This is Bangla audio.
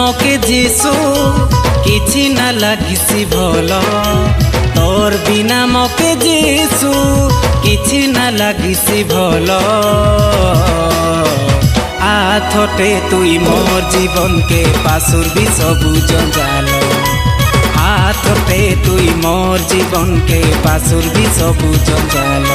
মকে যিশু কিছু না লাগিছি ভাল, তোর বিনা মকে যিশু কিছু না লাগিছি ভাল। আথতে তুই মোর জীবনকে পাশুরবি সবু জঞ্জাল, আথতে তুই মোর জীবনকে পাশুরবি সবু জঞ্জাল।